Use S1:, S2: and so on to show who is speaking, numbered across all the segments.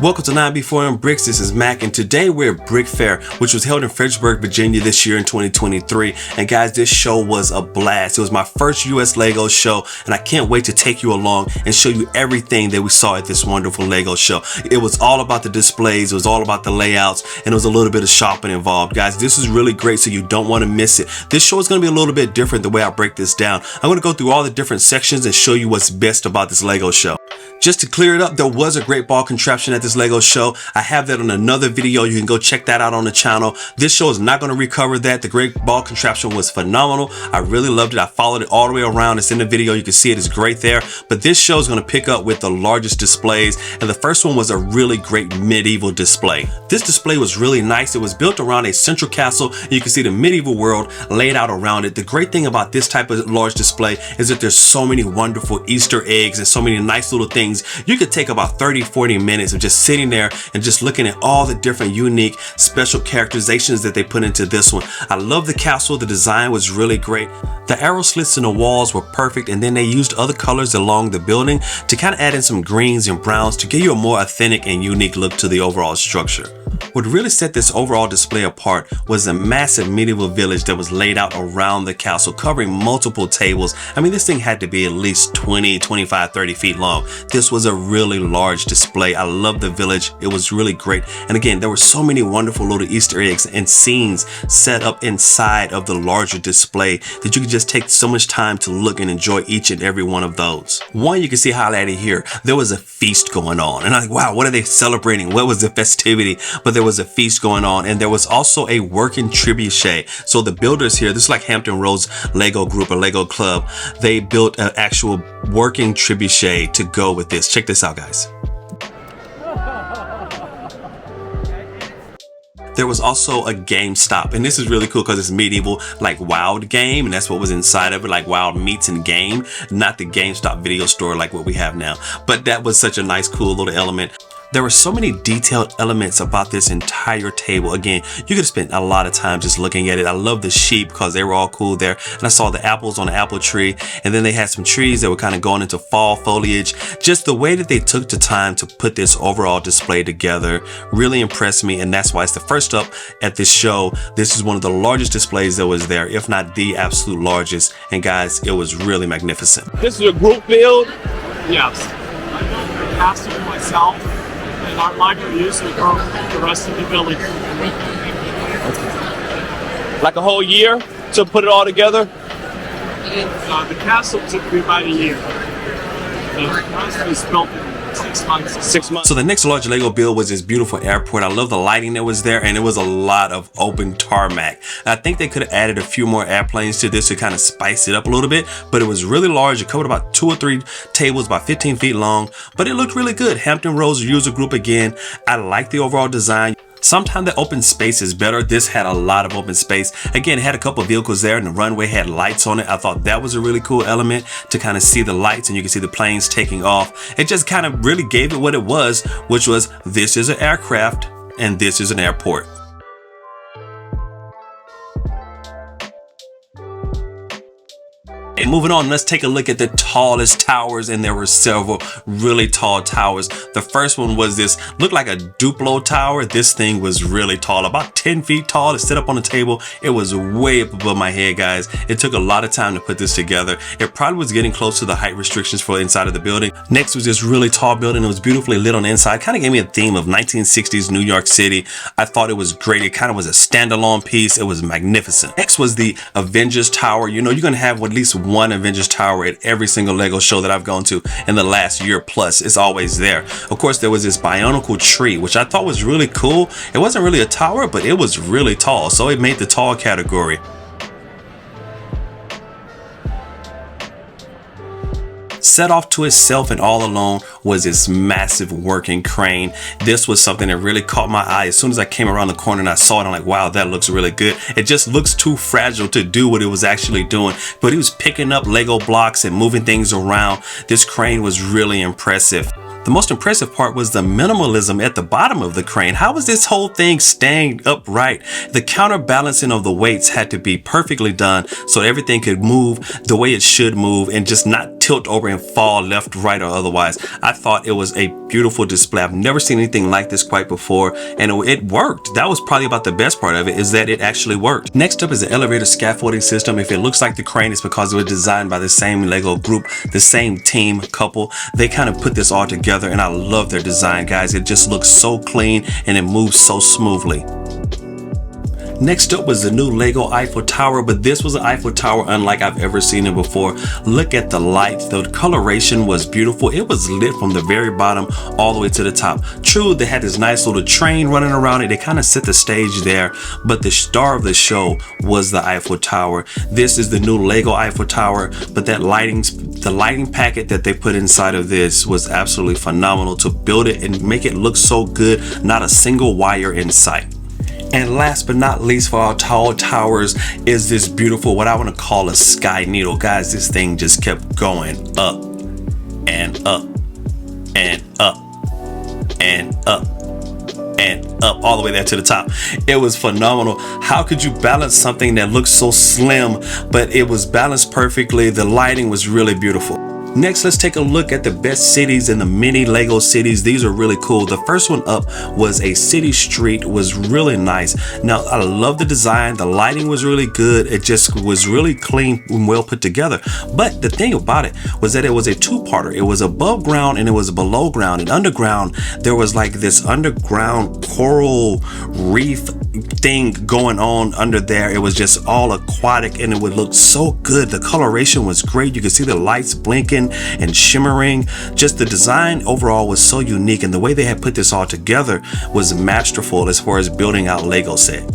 S1: Welcome to 9B4M Bricks. This is Mac, and today we're at BrickFair, which was held in Fredericksburg, Virginia this year in 2023. And guys, this show was a blast. It was my first US Lego show, and I can't wait to take you along and show you everything that we saw at this wonderful Lego show. It was all about the displays, it was all about the layouts, and it was a little bit of shopping involved. Guys, this is really great, so you don't want to miss it. This show is going to be a little bit different the way I break this down. I'm going to go through all the different sections and show you what's best about this Lego show. Just to clear it up, there was a great ball contraption at this Lego show. I have that on another video. You can go check that out on the channel. This show is not going to recover that. The great ball contraption was phenomenal. I really loved it. I followed it all the way around. It's in the video. You can see it is great there. But this show is going to pick up with the largest displays. And the first one was a really great medieval display. This display was really nice. It was built around a central castle. You can see the medieval world laid out around it. The great thing about this type of large display is that there's so many wonderful Easter eggs and so many nice little things. You could take about 30-40 minutes of just sitting there and just looking at all the different unique special characterizations that they put into this one. I love the castle. The design was really great. The arrow slits in the walls were perfect, and then they used other colors along the building to kind of add in some greens and browns to give you a more authentic and unique look to the overall structure. What really set this overall display apart was a massive medieval village that was laid out around the castle, covering multiple tables. I mean, this thing had to be at least 20, 25, 30 feet long. This was a really large display. I love the village. It was really great. And again, there were so many wonderful little Easter eggs and scenes set up inside of the larger display that you could just take so much time to look and enjoy each and every one of those. One you can see highlighted here, there was a feast going on. And I'm like, wow, what are they celebrating? What was the festivity? But there was a feast going on, and there was also a working trebuchet. So the builders here, this is like Hampton Roads Lego group or Lego club, they built an actual working trebuchet to go with this. Check this out, guys. There was also a GameStop, and this is really cool because it's medieval, like Wild Game, and that's what was inside of it, like Wild Meats and Game, not the GameStop video store like what we have now. But that was such a nice, cool little element. There were so many detailed elements about this entire table. Again, you could have spent a lot of time just looking at it. I love the sheep because they were all cool there. And I saw the apples on the apple tree. And then they had some trees that were kind of going into fall foliage. Just the way that they took the time to put this overall display together really impressed me. And that's why it's the first up at this show. This is one of the largest displays that was there, if not the absolute largest. And guys, it was really magnificent.
S2: This is a group build? Yes. I built the castle myself. And our library usually grows the rest of the village. Like a whole year to put it all together? The castle took me about a year. The rest was built in 6 months. 6 months.
S1: So the next large Lego build was this beautiful airport. I love the lighting that was there, and it was a lot of open tarmac. I think they could have added a few more airplanes to this to kind of spice it up a little bit, but it was really large. It covered about 2 or 3 tables, about 15 feet long, but it looked really good. Hampton Roads user group again. I like the overall design. Sometimes the open space is better. This had a lot of open space. Again, it had a couple of vehicles there, and the runway had lights on it. I thought that was a really cool element to kind of see the lights, and you can see the planes taking off. It just kind of really gave it what it was, which was this is an aircraft and this is an airport. And moving on, let's take a look at the tallest towers, and there were several really tall towers. The first one was this, looked like a Duplo tower. This thing was really tall, about 10 feet tall. It set up on the table. It was way up above my head, guys. It took a lot of time to put this together. It probably was getting close to the height restrictions for inside of the building. Next was this really tall building. It was beautifully lit on the inside. Kind of gave me a theme of 1960s New York City. I thought it was great. It kind of was a standalone piece. It was magnificent. Next was the Avengers Tower. You know, you're going to have at least one Avengers Tower at every single Lego show that I've gone to in the last year plus. It's always there. Of course, there was this Bionicle tree, which I thought was really cool. It wasn't really a tower, but it was really tall, so it made the tall category. Set off to itself and all alone was this massive working crane. This was something that really caught my eye. As soon as I came around the corner and I saw it, I'm like, wow, that looks really good. It just looks too fragile to do what it was actually doing. But he was picking up Lego blocks and moving things around. This crane was really impressive. The most impressive part was the minimalism at the bottom of the crane. How was this whole thing staying upright? The counterbalancing of the weights had to be perfectly done so everything could move the way it should move and just not tilt over and fall left, right, or otherwise. I thought it was a beautiful display. I've never seen anything like this quite before, and it worked. That was probably about the best part of it, is that it actually worked. Next up is the elevator scaffolding system. If it looks like the crane, it's because it was designed by the same Lego group, the same team couple. They kind of put this all together, and I love their design, guys. It just looks so clean and it moves so smoothly. Next up was the new Lego Eiffel Tower, but this was an Eiffel Tower unlike I've ever seen it before. Look at the lights. The coloration was beautiful. It was lit from the very bottom all the way to the top. True, they had this nice little train running around it. They kind of set the stage there, but the star of the show was the Eiffel Tower. This is the new Lego Eiffel Tower, but the lighting packet that they put inside of this was absolutely phenomenal to build it and make it look so good. Not a single wire in sight. And last but not least for our tall towers is this beautiful, what I want to call a sky needle. Guys, this thing just kept going up and up and up and up and up all the way there to the top. It was phenomenal. How could you balance something that looks so slim, but it was balanced perfectly? The lighting was really beautiful. Next, let's take a look at the best cities in the mini Lego cities. These are really cool. The first one up was a city street, was really nice. Now, I love the design. The lighting was really good. It just was really clean and well put together. But the thing about it was that it was a two-parter. It was above ground and it was below ground. And underground, there was like this underground coral reef thing going on under there. It was just all aquatic and it would look so good. The coloration was great. You could see the lights blinking and shimmering. Just the design overall was so unique, and the way they had put this all together was masterful as far as building out Lego set.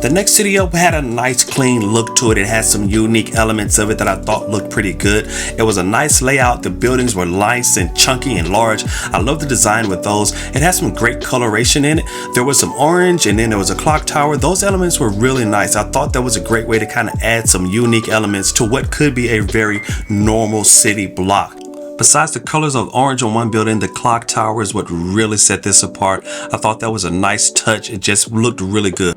S1: The next city up had a nice clean look to it. It had some unique elements of it that I thought looked pretty good. It was a nice layout. The buildings were nice and chunky and large. I love the design with those. It had some great coloration in it. There was some orange and then there was a clock tower. Those elements were really nice. I thought that was a great way to kind of add some unique elements to what could be a very normal city block. Besides the colors of orange on one building, the clock tower is what really set this apart. I thought that was a nice touch. It just looked really good.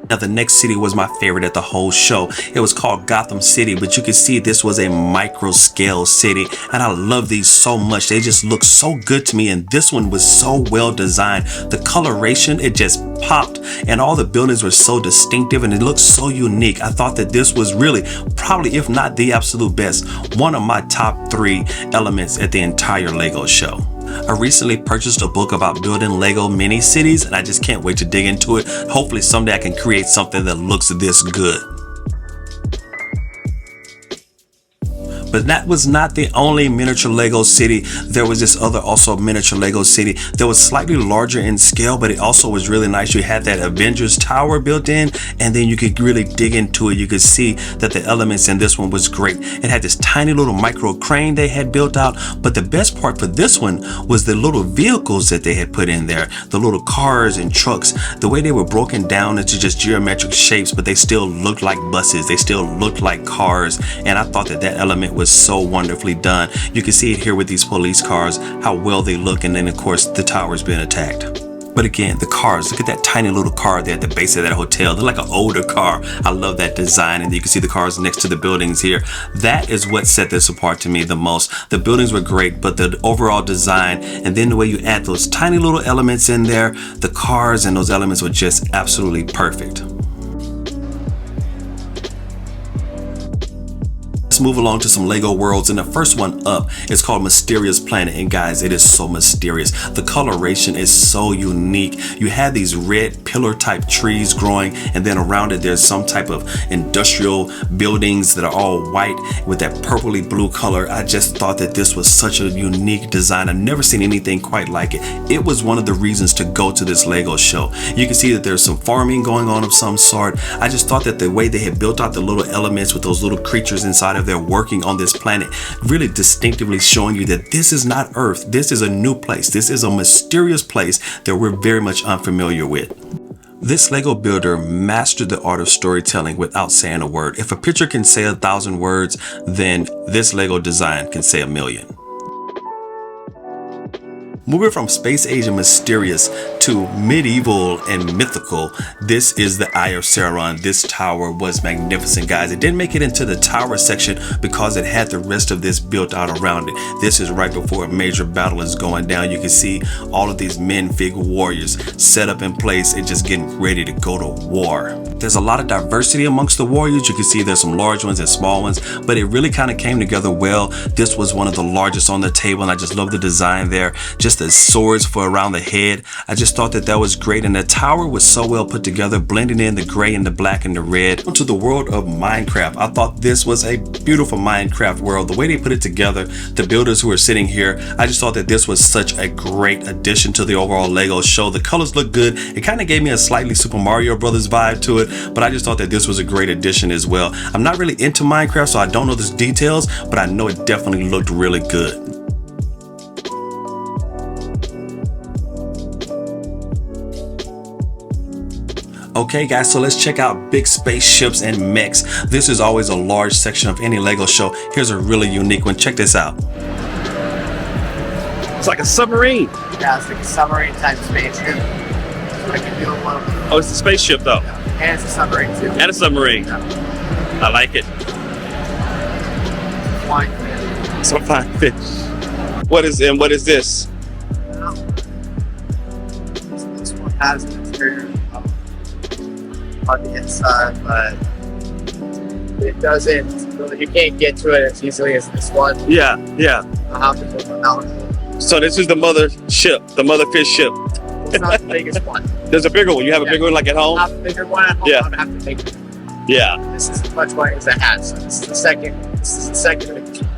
S1: Now, the next city was my favorite at the whole show. It was called Gotham City, but you can see this was a micro scale city, and I love these so much. They just look so good to me, and this one was so well designed. The coloration, it just popped, and all the buildings were so distinctive and it looked so unique. I thought that this was really probably, if not the absolute best, one of my top 3 elements at the entire Lego show. I recently purchased a book about building Lego mini cities, and I just can't wait to dig into it. Hopefully someday I can create something that looks this good. But that was not the only miniature Lego city. There was this other also miniature Lego city that was slightly larger in scale, but it also was really nice. You had that Avengers Tower built in, and then you could really dig into it. You could see that the elements in this one was great. It had this tiny little micro crane they had built out, but the best part for this one was the little vehicles that they had put in there. The little cars and trucks, the way they were broken down into just geometric shapes, but they still looked like buses. They still looked like cars, and I thought that that element was so wonderfully done. You can see it here with these police cars, how well they look, and then of course the tower's been attacked. But again, the cars, look at that tiny little car there at the base of that hotel. They're like an older car. I love that design, and you can see the cars next to the buildings here. That is what set this apart to me the most. The buildings were great, but the overall design, and then the way you add those tiny little elements in there, the cars and those elements were just absolutely perfect. Let's move along to some Lego worlds, and the first one up is called Mysterious Planet, and guys, it is so mysterious. The coloration is so unique. You have these red pillar type trees growing, and then around it there's some type of industrial buildings that are all white with that purpley blue color. I just thought that this was such a unique design. I've never seen anything quite like it. It was one of the reasons to go to this Lego show. You can see that there's some farming going on of some sort. I just thought that the way they had built out the little elements with those little creatures inside of they're working on this planet, really distinctively showing you that this is not Earth. This is a new place. This is a mysterious place that we're very much unfamiliar with. This Lego builder mastered the art of storytelling without saying a word. If a picture can say 1,000 words, then this Lego design can say 1,000,000. Moving from space age and mysterious to medieval and mythical, this is the Eye of Sauron. This tower was magnificent, guys. It didn't make it into the tower section because it had the rest of this built out around it. This is right before a major battle is going down. You can see all of these minifig warriors set up in place and just getting ready to go to war. There's a lot of diversity amongst the warriors. You can see there's some large ones and small ones, but it really kind of came together well. This was one of the largest on the table, and I just love the design there. Just the swords for around the head. I just thought that was great, and the tower was so well put together, blending in the gray and the black and the red. Onto the world of Minecraft. I thought this was a beautiful Minecraft world. The way they put it together, the builders who are sitting here, I just thought that this was such a great addition to the overall Lego show. The colors look good. It kind of gave me a slightly Super Mario Brothers vibe to it, but I just thought that this was a great addition as well. I'm not really into Minecraft, so I don't know the details, but I know it definitely looked really good. Okay guys, so let's check out big spaceships and mechs. This is always a large section of any Lego show. Here's a really unique one. Check this out.
S2: It's like a submarine.
S3: Yeah, it's like a submarine type spaceship. Like a new one.
S2: Oh, it's a spaceship though.
S3: Yeah. And it's a submarine too.
S2: And a submarine.
S3: Yeah.
S2: I like it.
S3: Fine.
S2: So fine fish. What is this?
S3: This one has an interior on the inside, but it doesn't. You can't get to it as easily as this one.
S2: Yeah.
S3: I'll have to put one out.
S2: So this is the mother ship, the mother fish ship.
S3: It's not the biggest one.
S2: There's a bigger one. You have a bigger one like at home?
S3: I have a bigger one at home.
S2: Yeah.
S3: I'm gonna have to make it.
S2: Yeah.
S3: This is as much money as it has. So this is the second. This is the second biggest one.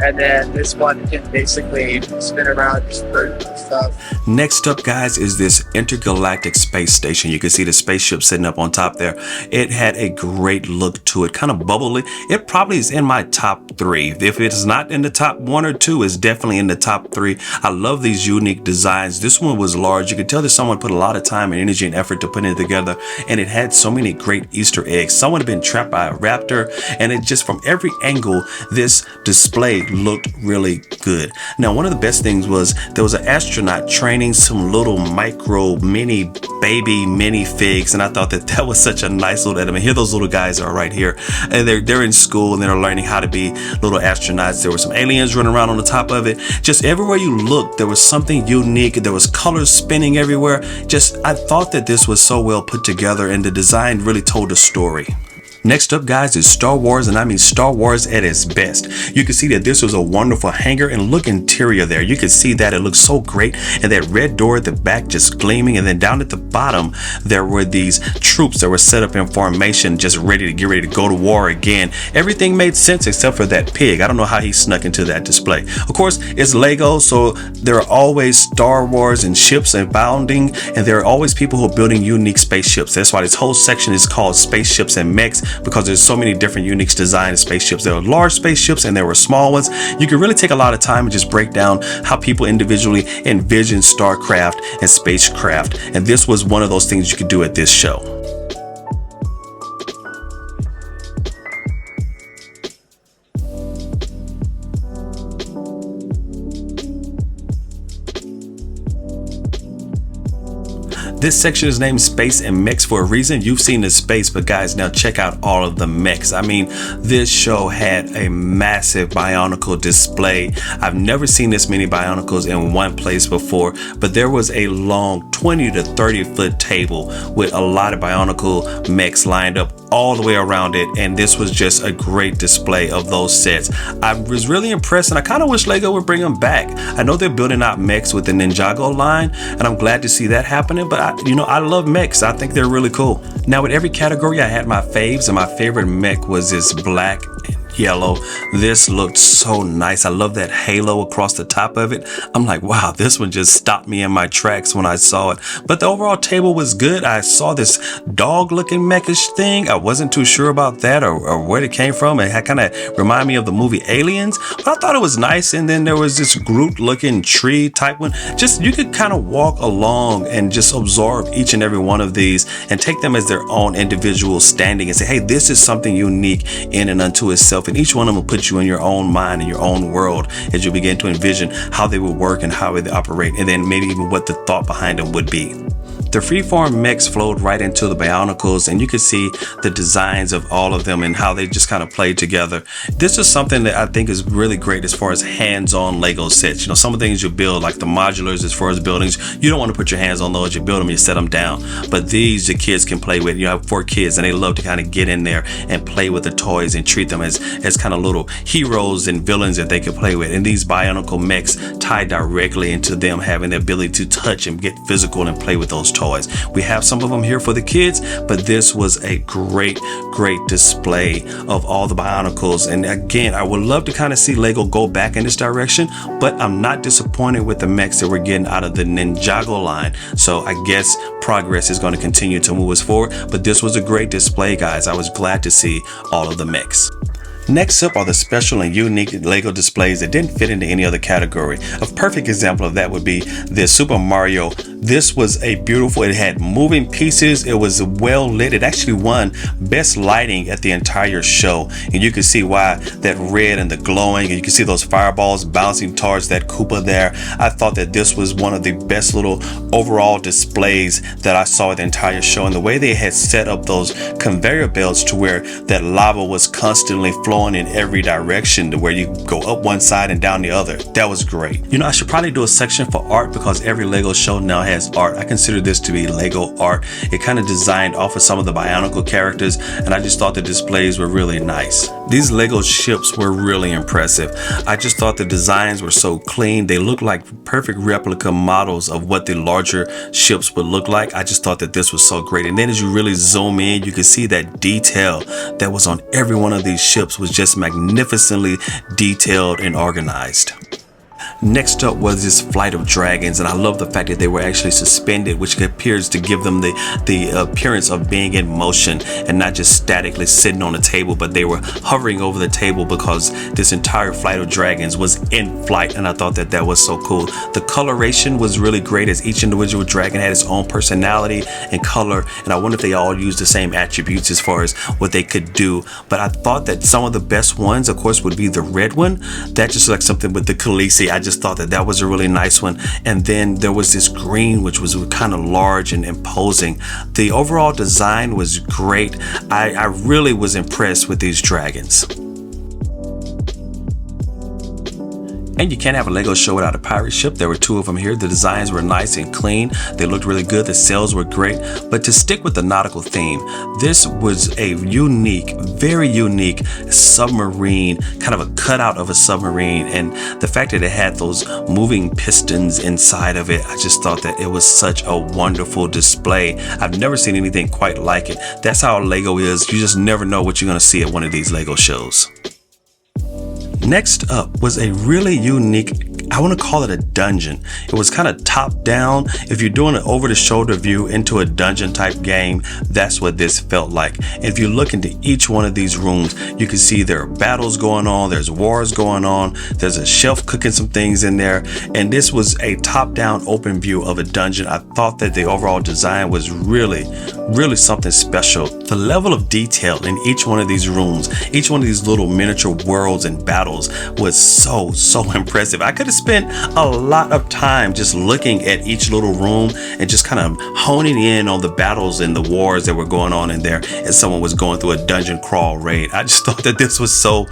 S3: And then this one can basically spin around, just burn stuff.
S1: Next up, guys, is this intergalactic space station. You can see the spaceship sitting up on top there. It had a great look to it, kind of bubbly. It probably is in my top 3. If it's not in the top 1 or 2, it's definitely in the top 3. I love these unique designs. This one was large. You can tell that someone put a lot of time and energy and effort to put it together, and it had so many great Easter eggs. Someone had been trapped by a raptor, and it just from every angle, this display looked really good. Now, one of the best things was there was an astronaut training some little micro mini figs, and I thought that was such a nice little element. Here those little guys are right here, and they're in school and they're learning how to be little astronauts. There were some aliens running around on the top of it. Just everywhere you looked, there was something unique. There was colors spinning everywhere. I thought that this was so well put together, and the design really told a story. Next up, guys, is Star Wars, and I mean Star Wars at its best. You can see that this was a wonderful hangar, and look interior there. You can see that it looks so great, and that red door at the back just gleaming, and then down at the bottom there were these troops that were set up in formation, just ready to go to war again. Everything made sense except for that pig. I don't know how he snuck into that display. Of course, it's Lego, so there are always Star Wars and ships abounding, and there are always people who are building unique spaceships. That's why this whole section is called Spaceships and Mechs, because there's so many different unique design spaceships. There were large spaceships and there were small ones. You can really take a lot of time and just break down how people individually envision starcraft and spacecraft, and this was one of those things you could do at this show. This section is named Space and Mechs for a reason. You've seen the space, but guys, now check out all of the mechs. I mean, this show had a massive Bionicle display. I've never seen this many Bionicles in one place before, but there was a long 20 to 30 foot table with a lot of Bionicle mechs lined up all the way around it, and this was just a great display of those sets. I was really impressed, and I kind of wish Lego would bring them back. I know they're building out mechs with the Ninjago line, and I'm glad to see that happening, but I love mechs. I think they're really cool. Now, with every category, I had my faves, and my favorite mech was this black and yellow. This looked so nice. I love that halo across the top of it. I'm like, wow, this one just stopped me in my tracks when I saw it. But the overall table was good. I saw this dog looking mechish thing. I wasn't too sure about that or where it came from. It kind of reminded me of the movie Aliens, but I thought it was nice. And then there was this Groot looking tree type one. Just, you could kind of walk along and just absorb each and every one of these and take them as their own individual standing and say, hey, this is something unique in and unto itself. and each one of them will put you in your own mind and your own world as you begin to envision how they would work and how they operate, and then maybe even what the thought behind them would be. The freeform mechs flowed right into the Bionicles, and you could see the designs of all of them and how they just kind of played together. This is something that I think is really great as far as hands-on Lego sets. You know, some of the things you build, like the modulars as far as buildings, you don't want to put your hands on those. You build them, you set them down. But these, the kids can play with. You have 4 kids, and they love to kind of get in there and play with the toys and treat them as kind of little heroes and villains that they can play with. And these Bionicle mechs tie directly into them having the ability to touch and get physical and play with those toys. We have some of them here for the kids, but this was a great display of all the Bionicles. And again, I would love to kind of see Lego go back in this direction, but I'm not disappointed with the mechs that we're getting out of the Ninjago line. So I guess progress is going to continue to move us forward, but this was a great display, guys. I was glad to see all of the mechs. Next up are the special and unique Lego displays that didn't fit into any other category. A perfect example of that would be the Super Mario. This was a beautiful, it had moving pieces, it was well lit. It actually won best lighting at the entire show, and you can see why that red and the glowing, and you can see those fireballs bouncing towards that Koopa there. I thought that this was one of the best little overall displays that I saw at the entire show, and the way they had set up those conveyor belts to where that lava was constantly flowing in every direction, to where you go up one side and down the other. That was great. You know, I should probably do a section for art, because every Lego show now has art. I consider this to be Lego art. It kind of designed off of some of the Bionicle characters, and I just thought the displays were really nice. These Lego ships were really impressive. I just thought the designs were so clean. They looked like perfect replica models of what the larger ships would look like. I just thought that this was so great. And then as you really zoom in, you can see that detail that was on every one of these ships was just magnificently detailed and organized. Next up was this Flight of Dragons, and I love the fact that they were actually suspended, which appears to give them the appearance of being in motion and not just statically sitting on a table, but they were hovering over the table, because this entire Flight of Dragons was in flight, and I thought that that was so cool. The coloration was really great, as each individual dragon had its own personality and color, and I wonder if they all used the same attributes as far as what they could do. But I thought that some of the best ones, of course, would be the red one. That just like something with the Khaleesi. I just thought that that was a really nice one. And then there was this green, which was kind of large and imposing. The overall design was great. I really was impressed with these dragons. And you can't have a Lego show without a pirate ship. There were 2 of them here. The designs were nice and clean. They looked really good. The sails were great. But to stick with the nautical theme, this was a unique, very unique submarine, kind of a cutout of a submarine. And the fact that it had those moving pistons inside of it, I just thought that it was such a wonderful display. I've never seen anything quite like it. That's how Lego is. You just never know what you're going to see at one of these Lego shows. Next up was a really unique, I want to call it a dungeon. It was kind of top down. If you're doing an over the shoulder view into a dungeon type game, that's what this felt like. And if you look into each one of these rooms, you can see there are battles going on, there's wars going on, there's a chef cooking some things in there. And this was a top down open view of a dungeon. I thought that the overall design was really something special. The level of detail in each one of these rooms, each one of these little miniature worlds and battles was so impressive. I could have spent a lot of time just looking at each little room and just kind of honing in on the battles and the wars that were going on in there as someone was going through a dungeon crawl raid. I just thought that this was so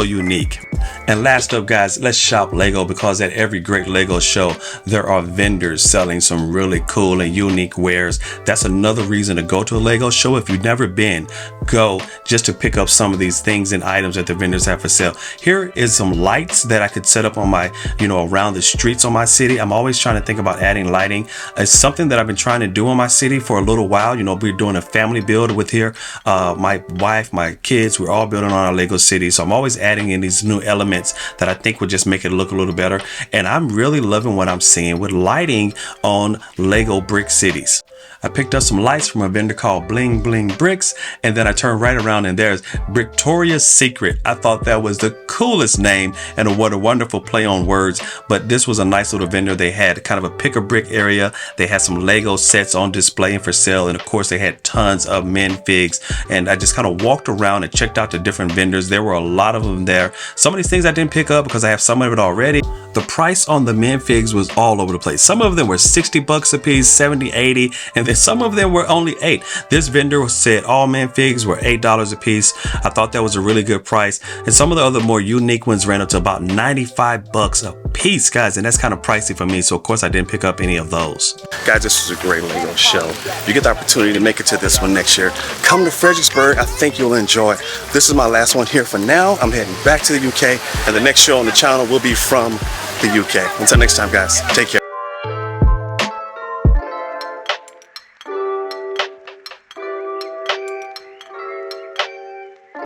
S1: unique. And last up, guys, let's shop Lego, because at every great Lego show, there are vendors selling some really cool and unique wares. That's another reason to go to a Lego show. If you've never been, go just to pick up some of these things and items that the vendors have for sale. Here is some lights that I could set up on my, around the streets on my city. I'm always trying to think about adding lighting. It's something that I've been trying to do in my city for a little while. We're doing a family build with here. My wife, my kids, we're all building on our Lego city. So I'm always adding in these new elements that I think would just make it look a little better. And I'm really loving what I'm seeing with lighting on Lego brick cities. I picked up some lights from a vendor called Bling Bling Bricks, and then I turned right around and there's Victoria's Secret. I thought that was the coolest name, and what a wonderful play on words. but this was a nice little vendor. They had kind of a pick a brick area. They had some Lego sets on display and for sale, and of course they had tons of minifigs. And I just kind of walked around and checked out the different vendors. There were a lot of them there. Some of these things I didn't pick up because I have some of it already. The price on the minifigs was all over the place. Some of them were 60 bucks a piece, 70, 80, and then some of them were only $8. This vendor said all minifigs were $8 a piece. I thought that was a really good price. And some of the other more unique ones ran up to about 95 bucks a piece, guys, and that's kind of pricey for me. So of course I didn't pick up any of those. Guys, this was a great Lego show. If you get the opportunity to make it to this one next year, come to Fredericksburg. I think you'll enjoy it. This is my last one here for now. I'm heading back to the UK, and the next show on the channel will be from the UK. Until next time, guys, take care.